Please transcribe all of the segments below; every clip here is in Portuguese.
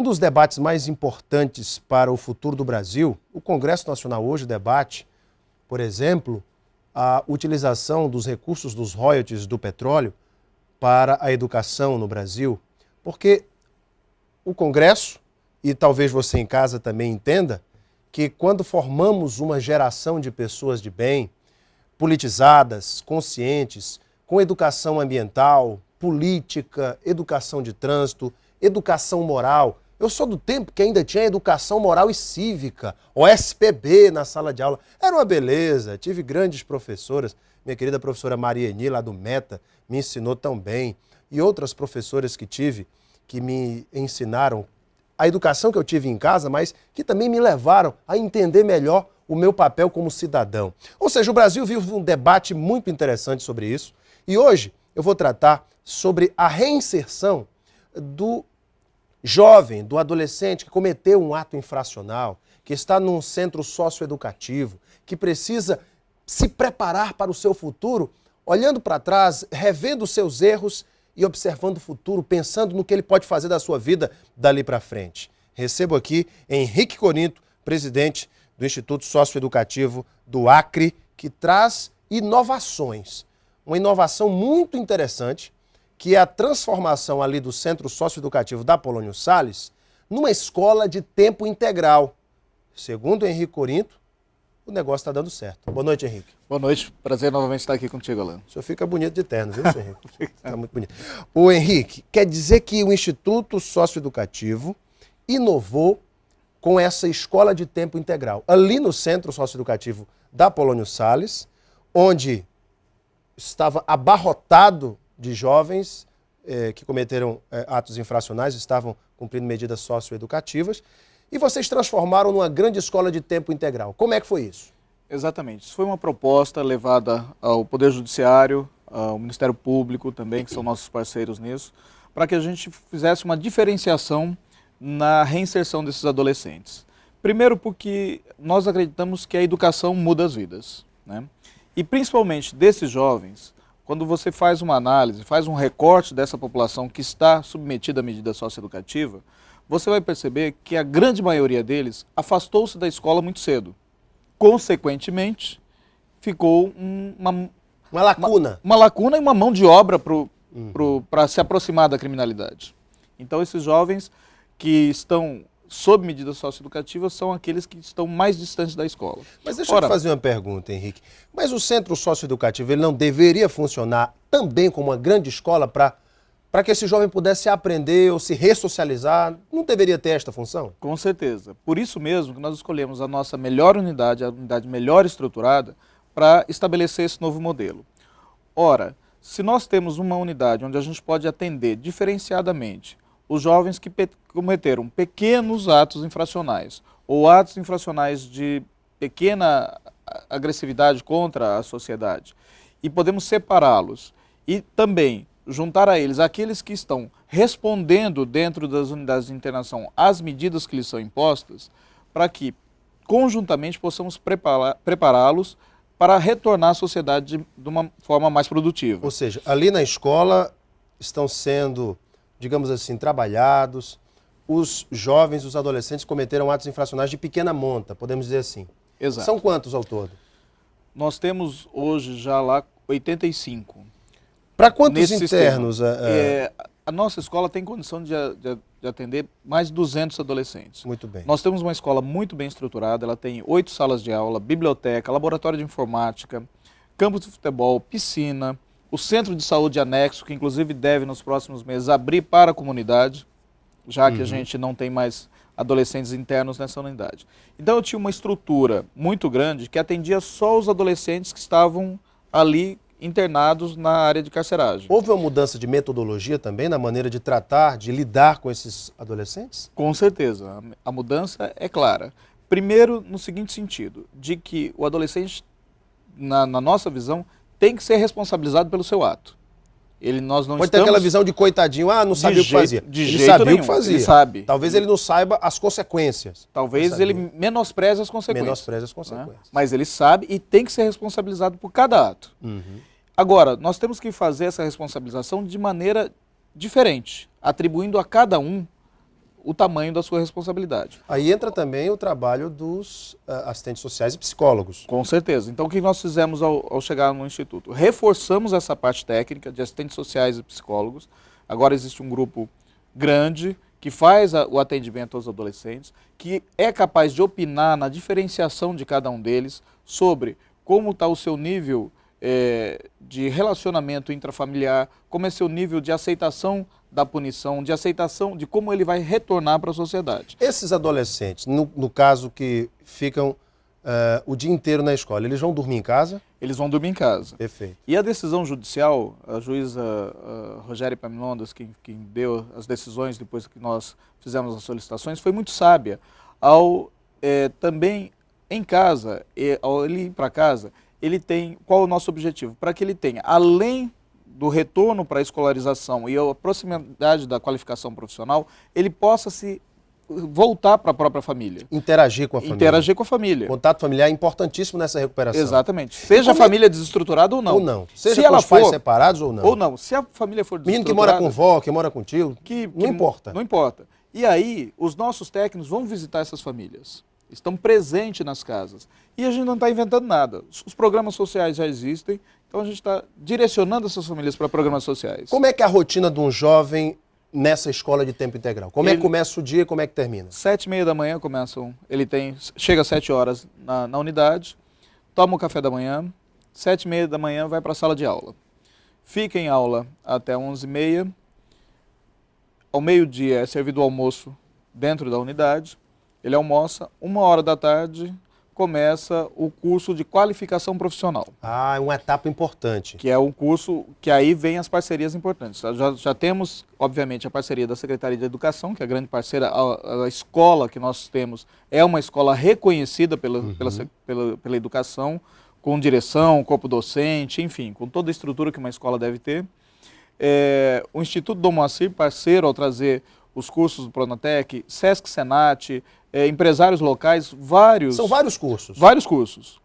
dos debates mais importantes para o futuro do Brasil, o Congresso Nacional hoje debate, por exemplo, a utilização dos recursos dos royalties do petróleo para a educação no Brasil, porque o Congresso, e talvez você em casa também entenda, que quando formamos uma geração de pessoas de bem, politizadas, conscientes, com educação ambiental, política, educação de trânsito, educação moral. Eu sou do tempo que ainda tinha educação moral e cívica, o SPB na sala de aula. Era uma beleza, tive grandes professoras. Minha querida professora Maria Eni, lá do Meta, me ensinou tão bem. E outras professoras que tive, que me ensinaram a educação que eu tive em casa, mas que também me levaram a entender melhor o meu papel como cidadão. Ou seja, o Brasil vive um debate muito interessante sobre isso. E hoje eu vou tratar sobre a reinserção do jovem, do adolescente que cometeu um ato infracional, que está num centro socioeducativo, que precisa se preparar para o seu futuro, olhando para trás, revendo seus erros e observando o futuro, pensando no que ele pode fazer da sua vida dali para frente. Recebo aqui Henrique Corinto, presidente do Instituto Socioeducativo do Acre, que traz inovações. Uma inovação muito interessante, que é a transformação ali do Centro Socioeducativo da Polônio Salles numa escola de tempo integral. Segundo o Henrique Corinto, o negócio está dando certo. Boa noite, Henrique. Boa noite, prazer novamente estar aqui contigo, Alan. O senhor fica bonito de terno, viu, senhor Henrique? Fica muito bonito. O Henrique, quer dizer que o Instituto Socioeducativo inovou com essa escola de tempo integral, ali no Centro Socioeducativo da Polônio Salles, onde estava abarrotado de jovens que cometeram atos infracionais, estavam cumprindo medidas socioeducativas, e vocês transformaram numa grande escola de tempo integral. Como é que foi isso? Exatamente. Isso foi uma proposta levada ao Poder Judiciário, ao Ministério Público também, que são nossos parceiros nisso, para que a gente fizesse uma diferenciação na reinserção desses adolescentes. Primeiro porque nós acreditamos que a educação muda as vidas, né? E principalmente desses jovens, quando você faz uma análise, faz um recorte dessa população que está submetida à medida socioeducativa, você vai perceber que a grande maioria deles afastou-se da escola muito cedo. Consequentemente, ficou uma lacuna. Uma lacuna e uma mão de obra para se aproximar da criminalidade. Então, esses jovens que estão sob medidas socioeducativas são aqueles que estão mais distantes da escola. Mas deixa eu te fazer uma pergunta, Henrique. Mas o centro socioeducativo ele não deveria funcionar também como uma grande escola para que esse jovem pudesse aprender ou se ressocializar? Não deveria ter esta função? Com certeza. Por isso mesmo que nós escolhemos a nossa melhor unidade, a unidade melhor estruturada, para estabelecer esse novo modelo. Ora, se nós temos uma unidade onde a gente pode atender diferenciadamente os jovens que cometeram pequenos atos infracionais ou atos infracionais de pequena agressividade contra a sociedade, e podemos separá-los e também juntar a eles aqueles que estão respondendo dentro das unidades de internação às medidas que lhes são impostas, para que conjuntamente possamos prepará-los para retornar à sociedade de uma forma mais produtiva. Ou seja, ali na escola estão sendo, digamos assim, trabalhados os jovens, os adolescentes que cometeram atos infracionais de pequena monta, podemos dizer assim. Exato. São quantos ao todo? Nós temos hoje já lá 85. Para quantos internos? A nossa escola tem condição de atender mais de 200 adolescentes. Muito bem. Nós temos uma escola muito bem estruturada, ela tem 8 salas de aula, biblioteca, laboratório de informática, campo de futebol, piscina, o centro de saúde anexo, que inclusive deve nos próximos meses abrir para a comunidade, já que a gente não tem mais adolescentes internos nessa unidade. Então eu tinha uma estrutura muito grande que atendia só os adolescentes que estavam ali internados na área de carceragem. Houve uma mudança de metodologia também na maneira de tratar, de lidar com esses adolescentes? Com certeza. A mudança é clara. Primeiro, no seguinte sentido, de que o adolescente, na nossa visão, tem que ser responsabilizado pelo seu ato. Nós não Pode ter aquela visão de coitadinho, não sabia o que fazia. Ele sabia o que fazia. Ele sabe. Talvez ele não saiba as consequências. Talvez ele menospreze as consequências. Menospreze as consequências. Né? Mas ele sabe e tem que ser responsabilizado por cada ato. Agora, nós temos que fazer essa responsabilização de maneira diferente, atribuindo a cada um o tamanho da sua responsabilidade. Aí entra também o trabalho dos assistentes sociais e psicólogos. Com certeza. Então, o que nós fizemos ao chegar no Instituto? Reforçamos essa parte técnica de assistentes sociais e psicólogos. Agora existe um grupo grande que faz o atendimento aos adolescentes, que é capaz de opinar na diferenciação de cada um deles sobre como está o seu nível de relacionamento intrafamiliar, como é seu nível de aceitação da punição, de aceitação de como ele vai retornar para a sociedade. Esses adolescentes, no caso que ficam o dia inteiro na escola, eles vão dormir em casa? Eles vão dormir em casa. Perfeito. E a decisão judicial, a juíza Rogéria Epaminondas, quem deu as decisões depois que nós fizemos as solicitações, foi muito sábia ao também em casa, ao ele ir para casa, ele tem, qual é o nosso objetivo? Para que ele tenha, além do retorno para a escolarização e a proximidade da qualificação profissional, ele possa se voltar para a própria família. Interagir com a família. Interagir com a família. Contato familiar é importantíssimo nessa recuperação. Exatamente. Seja a família desestruturada ou não. Ou não. Seja se com ela os pais for, separados ou não. Ou não. Se a família for Menino desestruturada... que mora com vó, que mora com tio, não importa. Não importa. E aí, os nossos técnicos vão visitar essas famílias. Estão presentes nas casas. E a gente não está inventando nada. Os programas sociais já existem, então a gente está direcionando essas famílias para programas sociais. Como é que é a rotina de um jovem nessa escola de tempo integral? Como é que começa o dia e como é que termina? 7h30 da manhã começam, chega às 7 horas na unidade, toma o café da manhã, 7h30 da manhã vai para a sala de aula. Fica em aula até 11h30, ao meio-dia é servido o almoço dentro da unidade, ele almoça, 1h da tarde começa o curso de qualificação profissional. Ah, é uma etapa importante. Que é um curso que aí vem as parcerias importantes. Já temos, obviamente, a parceria da Secretaria de Educação, que é a grande parceira, a escola que nós temos é uma escola reconhecida pela educação, com direção, corpo docente, enfim, com toda a estrutura que uma escola deve ter. O Instituto Dom Moacir, parceiro ao trazer os cursos do Pronatec, Sesc Senat, empresários locais, vários... São vários cursos. Vários cursos.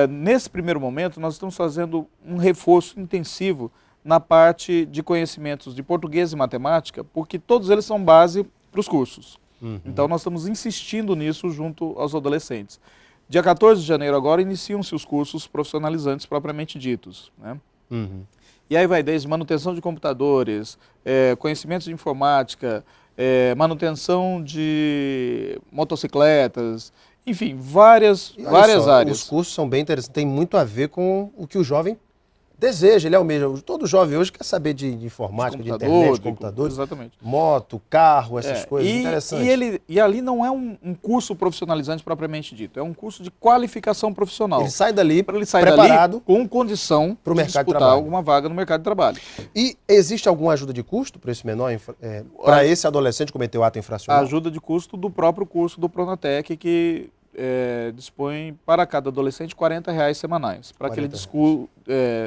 Nesse primeiro momento, nós estamos fazendo um reforço intensivo na parte de conhecimentos de português e matemática, porque todos eles são base para os cursos. Então, nós estamos insistindo nisso junto aos adolescentes. Dia 14 de janeiro agora, iniciam-se os cursos profissionalizantes propriamente ditos, né? E aí vai desde manutenção de computadores, conhecimentos de informática, manutenção de motocicletas, enfim, várias áreas. Os cursos são bem interessantes, tem muito a ver com o que o jovem deseja, ele almeja. Todo jovem hoje quer saber de informática, de internet, de computadores, exatamente. Moto, carro, essas coisas interessantes. E ali não é um curso profissionalizante propriamente dito, é um curso de qualificação profissional. Ele sai dali preparado com condição para o de mercado de disputar trabalho. alguma vaga no mercado de trabalho. E existe alguma ajuda de custo para esse menor, para esse adolescente cometer o ato infracional? A ajuda de custo do próprio curso do Pronatec, que dispõe para cada adolescente R$40 semanais, para que ele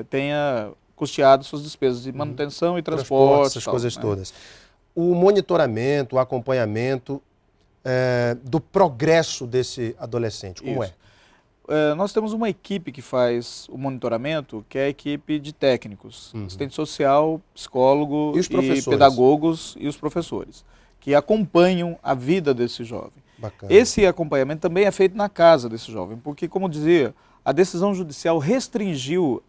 tenha custeado suas despesas de manutenção e transporte. Essas coisas todas. O monitoramento, o acompanhamento do progresso desse adolescente, como é? Nós temos uma equipe que faz o monitoramento, que é a equipe de técnicos, assistente social, psicólogo e pedagogos e os professores, que acompanham a vida desse jovem. Bacana. Esse acompanhamento também é feito na casa desse jovem, porque, como dizia, a decisão judicial restringiu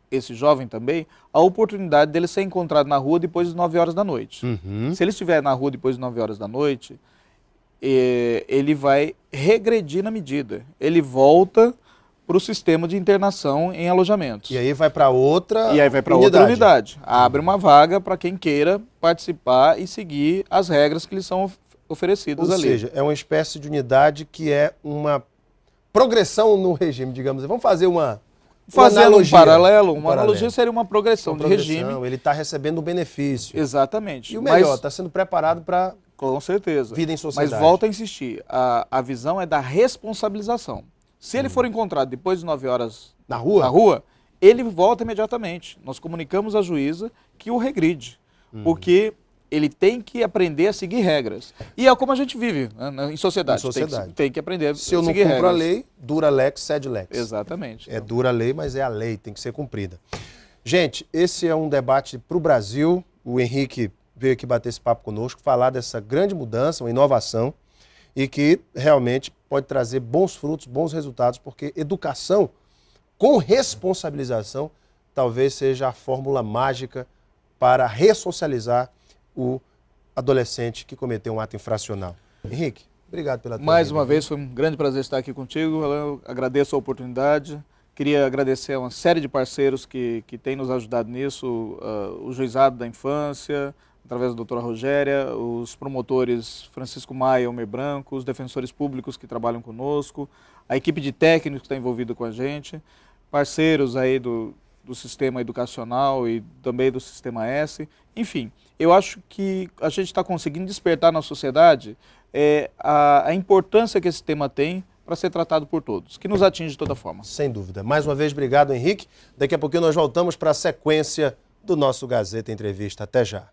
esse jovem também a oportunidade dele ser encontrado na rua depois das 9 horas da noite. Se ele estiver na rua depois das 9 horas da noite, ele vai regredir na medida. Ele volta para o sistema de internação em alojamentos. E aí vai para outra unidade. E aí vai para outra unidade. Abre uma vaga para quem queira participar e seguir as regras que lhe são oferecidas ali. Ou seja, é uma espécie de unidade que é uma progressão no regime, digamos assim. Vamos fazer uma analogia. Uma analogia seria uma progressão de regime. Ele está recebendo um benefício. Exatamente. E o melhor, está sendo preparado para com certeza. Vida em sociedade. Mas volto a insistir, a visão é da responsabilização. Se ele for encontrado depois de 9 horas na rua, ele volta imediatamente. Nós comunicamos à juíza que o regride, porque ele tem que aprender a seguir regras. E é como a gente vive, né, em sociedade. Tem que aprender a seguir regras. Se eu não cumpro a lei, dura lex, sed lex. Exatamente. É dura a lei, mas é a lei, tem que ser cumprida. Gente, esse é um debate para o Brasil. O Henrique veio aqui bater esse papo conosco, falar dessa grande mudança, uma inovação, e que realmente pode trazer bons frutos, bons resultados, porque educação com responsabilização talvez seja a fórmula mágica para ressocializar o adolescente que cometeu um ato infracional. Henrique, obrigado pela tua Mais vinda. uma vez, foi um grande prazer estar aqui contigo. Eu agradeço a oportunidade. Queria agradecer a uma série de parceiros que têm nos ajudado nisso, o Juizado da Infância, através da doutora Rogéria, os promotores Francisco Maia e Almir Branco, os defensores públicos que trabalham conosco, a equipe de técnicos que está envolvida com a gente, parceiros aí do sistema educacional e também do sistema S. Enfim, eu acho que a gente está conseguindo despertar na sociedade a importância que esse tema tem para ser tratado por todos, que nos atinge de toda forma. Sem dúvida. Mais uma vez, obrigado, Henrique. Daqui a pouquinho nós voltamos para a sequência do nosso Gazeta Entrevista. Até já.